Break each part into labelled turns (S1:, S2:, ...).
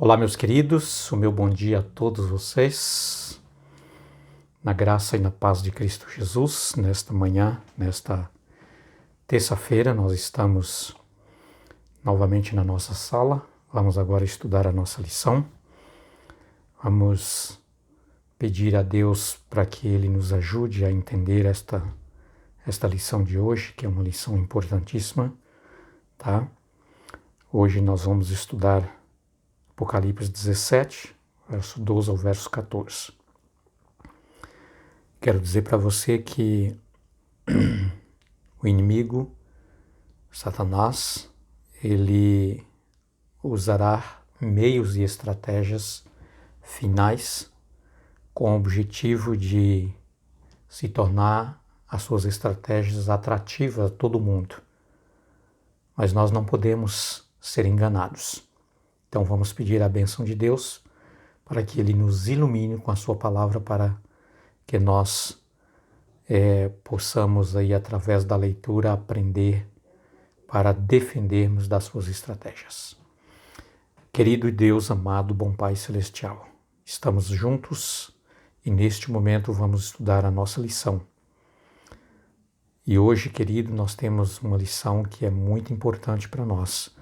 S1: Olá, meus queridos, o meu bom dia a todos vocês, na graça e na paz de Cristo Jesus. Nesta manhã, nesta terça-feira, nós estamos novamente na nossa sala. Vamos agora estudar a nossa lição. Vamos pedir a Deus para que Ele nos ajude a entender esta lição de hoje, que é uma lição importantíssima, tá? Hoje nós vamos estudar Apocalipse 17, verso 12 ao verso 14. Quero dizer para você que o inimigo, Satanás, ele usará meios e estratégias finais com o objetivo de se tornar as suas estratégias atrativas a todo mundo. Mas nós não podemos ser enganados. Então vamos pedir a bênção de Deus para que Ele nos ilumine com a sua palavra para que nós possamos aí através da leitura aprender para defendermos das suas estratégias. Querido Deus amado, bom Pai Celestial, estamos juntos e neste momento vamos estudar a nossa lição. E hoje, querido, nós temos uma lição que é muito importante para nós,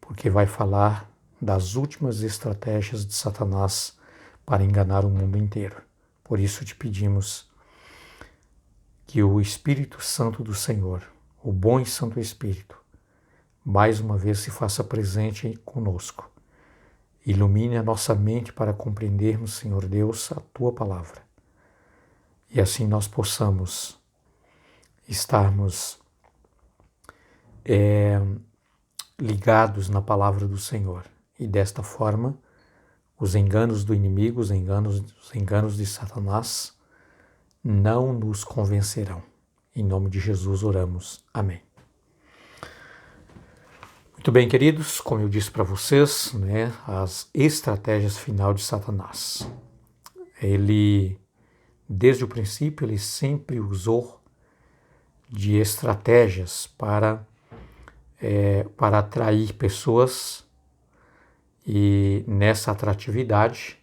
S1: porque vai falar das últimas estratégias de Satanás para enganar o mundo inteiro. Por isso te pedimos que o Espírito Santo do Senhor, o bom e santo Espírito, mais uma vez se faça presente conosco. Ilumine a nossa mente para compreendermos, Senhor Deus, a Tua palavra. E assim nós possamos estarmos ligados na palavra do Senhor. E desta forma, os enganos do inimigo, os enganos de Satanás, não nos convencerão. Em nome de Jesus oramos. Amém. Muito bem, queridos, como eu disse para vocês, as estratégias final de Satanás. Ele, desde o princípio, ele sempre usou de estratégias para atrair pessoas e nessa atratividade,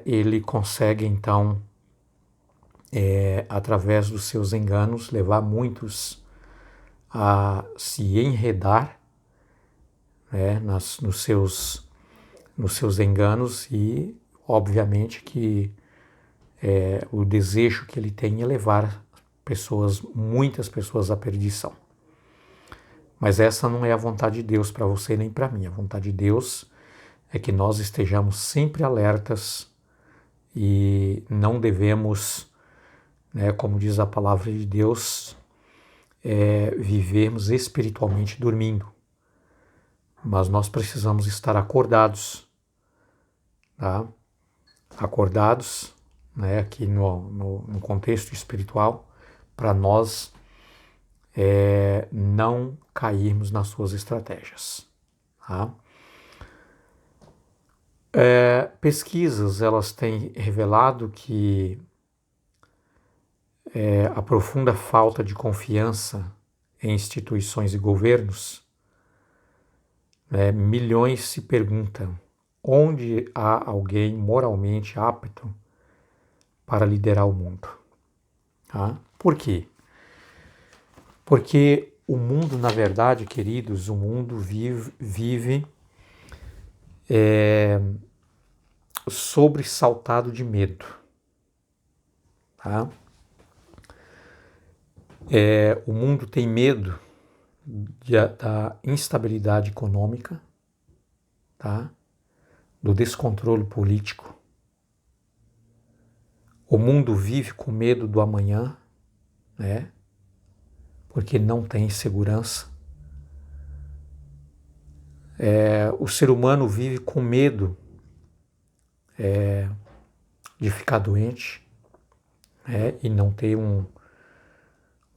S1: ele consegue então, através dos seus enganos, levar muitos a se enredar nos seus enganos e, obviamente, que o desejo que ele tem é levar muitas pessoas à perdição. Mas essa não é a vontade de Deus para você nem para mim. A vontade de Deus é que nós estejamos sempre alertas e não devemos, como diz a palavra de Deus, vivermos espiritualmente dormindo. Mas nós precisamos estar acordados, tá? Acordados, aqui no contexto espiritual, para nós não cairmos nas suas estratégias. Tá? Pesquisas elas têm revelado que a profunda falta de confiança em instituições e governos, milhões se perguntam onde há alguém moralmente apto para liderar o mundo. Tá? Por quê? Porque o mundo, na verdade, queridos, o mundo vive sobressaltado de medo. Tá? O mundo tem medo da instabilidade econômica, tá? Do descontrole político. O mundo vive com medo do amanhã, porque não tem segurança. O ser humano vive com medo de ficar doente e não ter um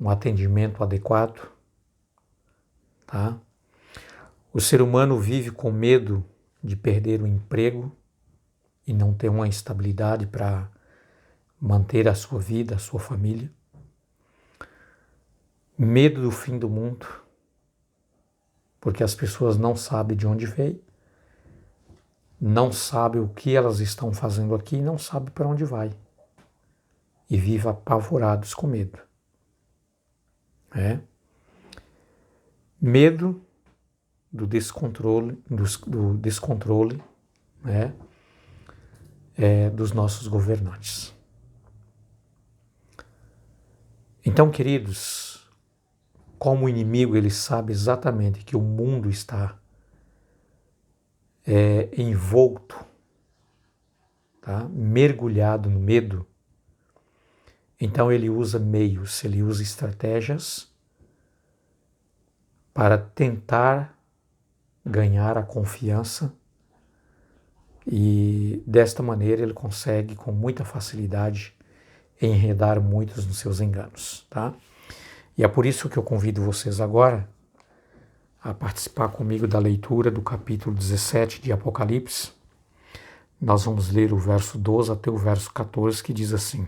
S1: atendimento adequado. Tá? O ser humano vive com medo de perder o emprego e não ter uma estabilidade para manter a sua vida, a sua família. Medo do fim do mundo, porque as pessoas não sabem de onde veio não sabe o que elas estão fazendo aqui e não sabe para onde vai. E vive apavorados com medo. Medo do descontrole, né, dos nossos governantes. Então, queridos, como o inimigo ele sabe exatamente que o mundo está envolto, tá, mergulhado no medo, então ele usa meios, ele usa estratégias para tentar ganhar a confiança e desta maneira ele consegue com muita facilidade enredar muitos nos seus enganos, tá? E é por isso que eu convido vocês agora a participar comigo da leitura do capítulo 17 de Apocalipse. Nós vamos ler o verso 12 até o verso 14, que diz assim: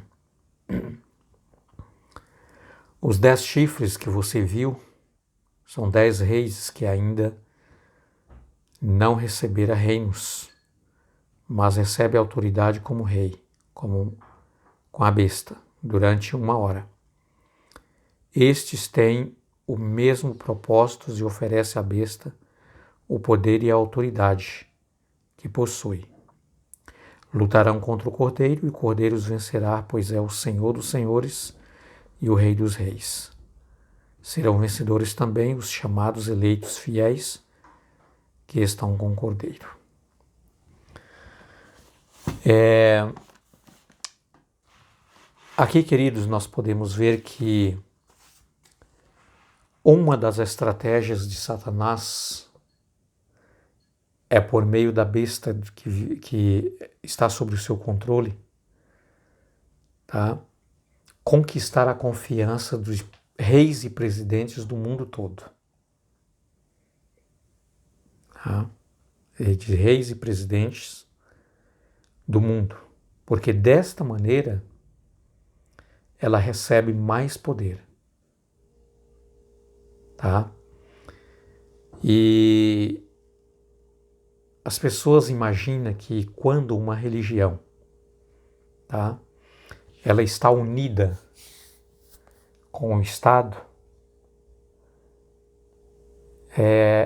S1: Os 10 chifres que você viu são 10 reis que ainda não receberam reinos, mas recebe autoridade como rei, com a besta, durante 1 hora. Estes têm o mesmo propósito e oferecem à besta o poder e a autoridade que possui. Lutarão contra o Cordeiro, e o Cordeiro os vencerá, pois é o Senhor dos senhores e o Rei dos reis. Serão vencedores também os chamados eleitos fiéis que estão com o Cordeiro. Aqui, queridos, nós podemos ver que uma das estratégias de Satanás é por meio da besta que está sob o seu controle, tá? Conquistar a confiança dos reis e presidentes do mundo todo. Tá? De reis e presidentes do mundo. Porque desta maneira ela recebe mais poder. Tá? E as pessoas imaginam que quando uma religião, tá, ela está unida com o Estado,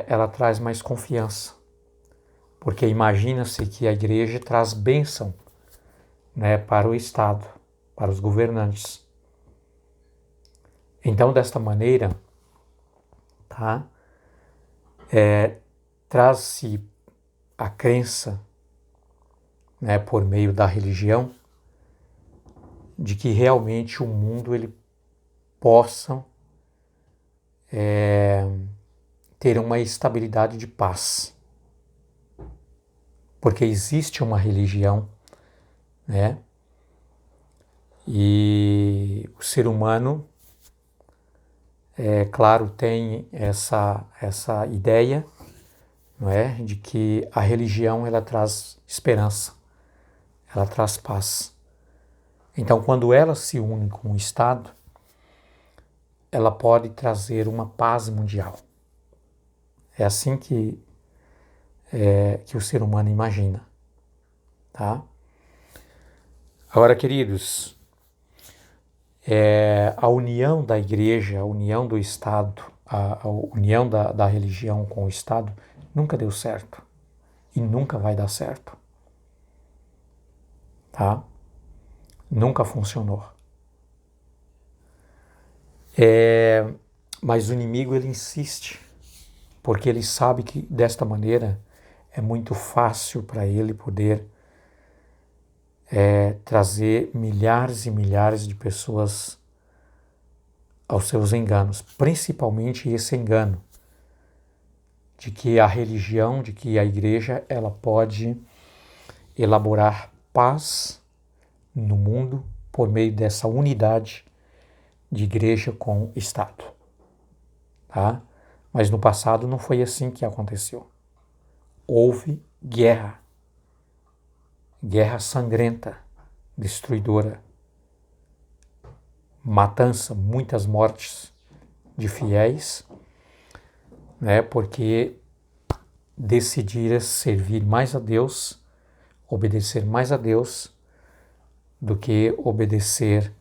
S1: ela traz mais confiança. Porque imagina-se que a igreja traz bênção, né, para o Estado, para os governantes. Então, desta maneira, tá, traz-se a crença, né, por meio da religião, de que realmente o mundo ele possa ter uma estabilidade de paz. Porque existe uma religião, né, e o ser humano, claro, tem essa ideia, não é, de que a religião ela traz esperança, ela traz paz. Então, quando ela se une com o Estado, ela pode trazer uma paz mundial. É assim que o ser humano imagina, tá? Agora, queridos, a união da igreja, a união do Estado, a união da religião com o Estado nunca deu certo e nunca vai dar certo, tá? Nunca funcionou. Mas o inimigo ele insiste, porque ele sabe que desta maneira é muito fácil para ele poder trazer milhares e milhares de pessoas aos seus enganos, principalmente esse engano de que a religião, de que a igreja, ela pode elaborar paz no mundo por meio dessa unidade de igreja com Estado, tá? Mas no passado não foi assim que aconteceu. Houve guerra sangrenta, destruidora, matança, muitas mortes de fiéis, né, porque decidiram servir mais a Deus obedecer mais a Deus do que obedecer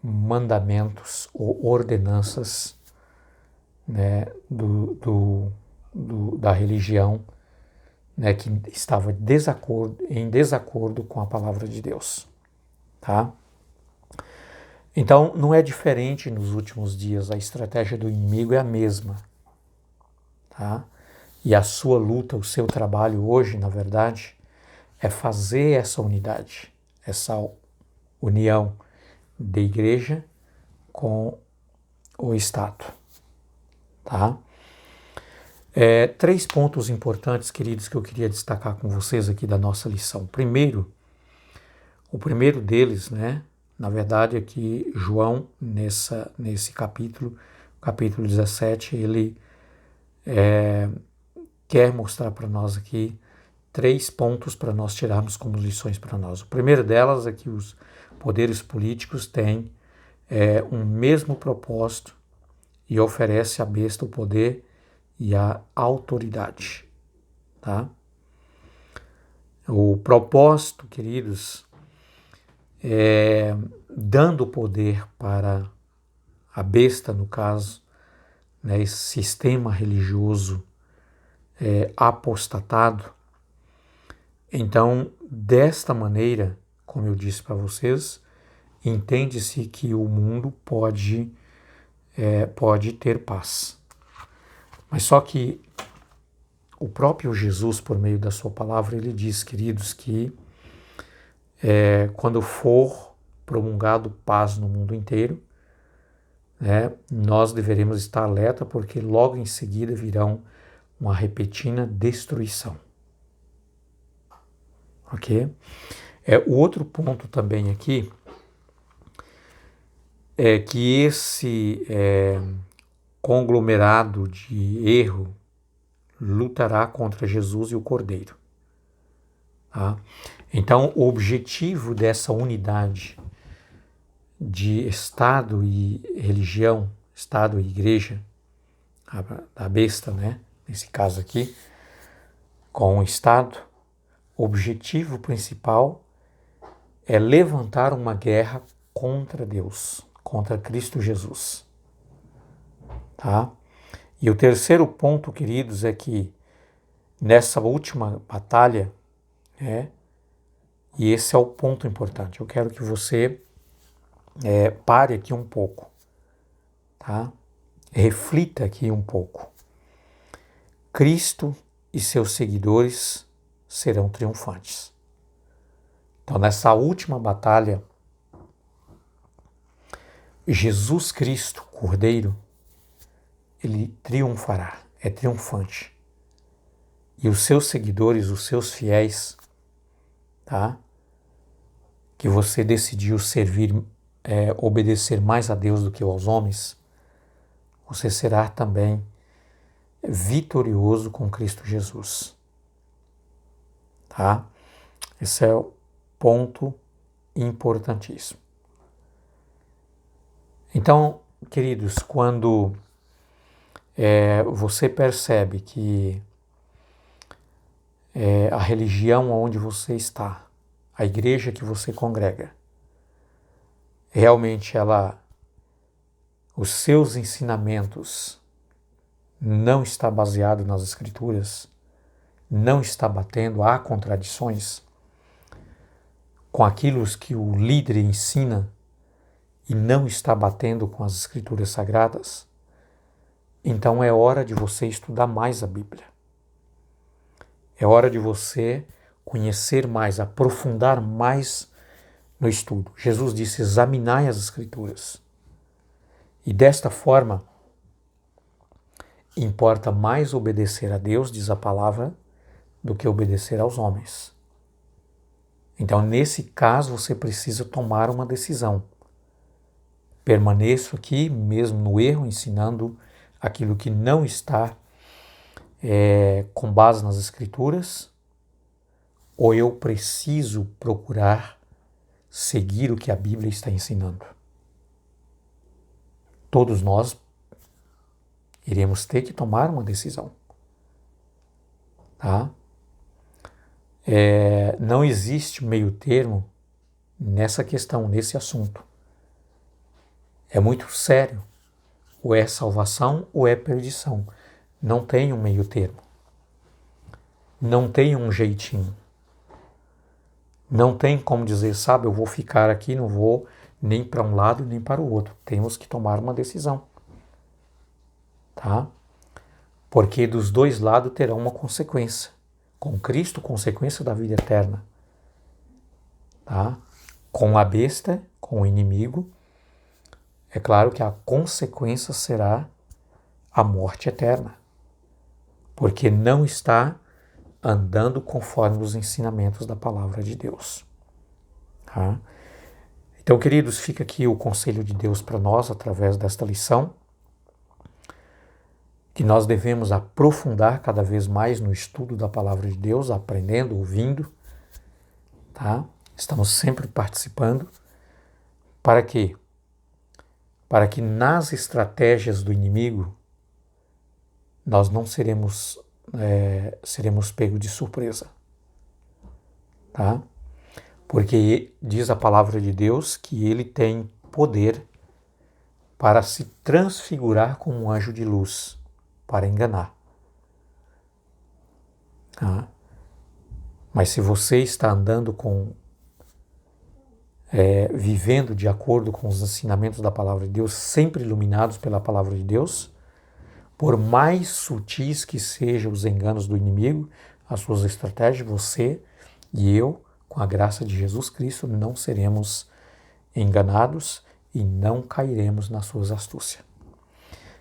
S1: mandamentos ou ordenanças, né, da religião, né, que estava em desacordo com a palavra de Deus. Tá? Então, não é diferente nos últimos dias, a estratégia do inimigo é a mesma. Tá? E a sua luta, o seu trabalho hoje, na verdade, é fazer essa unidade, essa união da igreja com o Estado. Tá? 3 pontos importantes, queridos, que eu queria destacar com vocês aqui da nossa lição. O primeiro deles, né, na verdade, é que João, nesse capítulo 17, ele quer mostrar para nós aqui 3 pontos para nós tirarmos como lições para nós. O primeiro delas é que os poderes políticos têm um mesmo propósito e oferece à besta o poder e a autoridade. Tá? O propósito, queridos, é dando poder para a besta, no caso, né, esse sistema religioso apostatado. Então, desta maneira, como eu disse para vocês, entende-se que o mundo pode ter paz. Mas só que o próprio Jesus, por meio da sua palavra, ele diz, queridos, que quando for promulgado paz no mundo inteiro, né, nós deveremos estar alerta, porque logo em seguida virão uma repentina destruição. Ok? O outro ponto também aqui é que esse conglomerado de erro lutará contra Jesus e o Cordeiro. Tá? Então, o objetivo dessa unidade de Estado e religião, Estado e Igreja, a besta, né? Nesse caso aqui, com o Estado, o objetivo principal é levantar uma guerra contra Deus, contra Cristo Jesus. Tá? E o terceiro ponto, queridos, é que nessa última batalha, e esse é o ponto importante, eu quero que você pare aqui um pouco, tá? Reflita aqui um pouco. Cristo e seus seguidores serão triunfantes. Então, nessa última batalha, Jesus Cristo, Cordeiro, ele triunfará, é triunfante. E os seus seguidores, os seus fiéis, tá? Que você decidiu servir, obedecer mais a Deus do que aos homens, você será também vitorioso com Cristo Jesus. Tá? Esse é o ponto importantíssimo. Então, queridos, quando você percebe que a religião onde você está, a igreja que você congrega, realmente os seus ensinamentos não está baseado nas Escrituras, não está batendo, há contradições com aquilo que o líder ensina e não está batendo com as Escrituras Sagradas, então é hora de você estudar mais a Bíblia. É hora de você conhecer mais, aprofundar mais no estudo. Jesus disse, examinai as Escrituras. E desta forma, importa mais obedecer a Deus, diz a palavra, do que obedecer aos homens. Então, nesse caso, você precisa tomar uma decisão. Permaneço aqui, mesmo no erro, ensinando aquilo que não está com base nas Escrituras, ou eu preciso procurar seguir o que a Bíblia está ensinando? Todos nós iremos ter que tomar uma decisão. Tá? Não existe meio termo nessa questão, nesse assunto. É muito sério. Ou é salvação ou é perdição. Não tem um meio termo. Não tem um jeitinho. Não tem como dizer, sabe, eu vou ficar aqui, não vou nem para um lado nem para o outro. Temos que tomar uma decisão. Tá? Porque dos dois lados terá uma consequência. Com Cristo, consequência da vida eterna. Tá? Com a besta, com o inimigo, é claro que a consequência será a morte eterna. Porque não está andando conforme os ensinamentos da palavra de Deus. Tá? Então, queridos, fica aqui o conselho de Deus para nós através desta lição, que nós devemos aprofundar cada vez mais no estudo da palavra de Deus, aprendendo, ouvindo, tá? Estamos sempre participando. Para quê? Para que nas estratégias do inimigo nós não seremos pegos de surpresa, tá? Porque diz a palavra de Deus que ele tem poder para se transfigurar como um anjo de luz, para enganar. Tá? Mas se você está andando vivendo de acordo com os ensinamentos da palavra de Deus, sempre iluminados pela palavra de Deus, por mais sutis que sejam os enganos do inimigo, as suas estratégias, você e eu, com a graça de Jesus Cristo, não seremos enganados e não cairemos nas suas astúcias.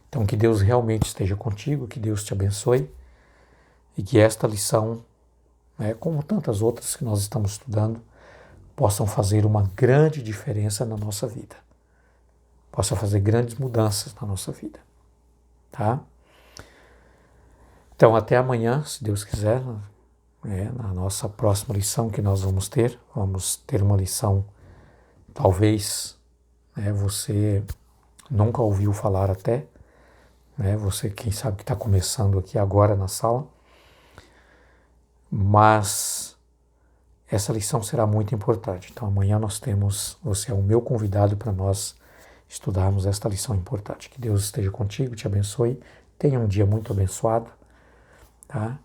S1: Então, que Deus realmente esteja contigo, que Deus te abençoe e que esta lição, como tantas outras que nós estamos estudando, possam fazer uma grande diferença na nossa vida. Possa fazer grandes mudanças na nossa vida. Tá? Então, até amanhã, se Deus quiser, na nossa próxima lição que nós vamos ter uma lição, talvez você nunca ouviu falar até, você, quem sabe, que está começando aqui agora na sala, mas essa lição será muito importante. Então, amanhã você é o meu convidado para nós estudarmos esta lição importante. Que Deus esteja contigo, te abençoe, tenha um dia muito abençoado, tá?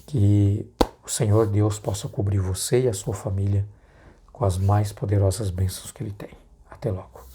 S1: Que o Senhor Deus possa cobrir você e a sua família com as mais poderosas bênçãos que Ele tem. Até logo.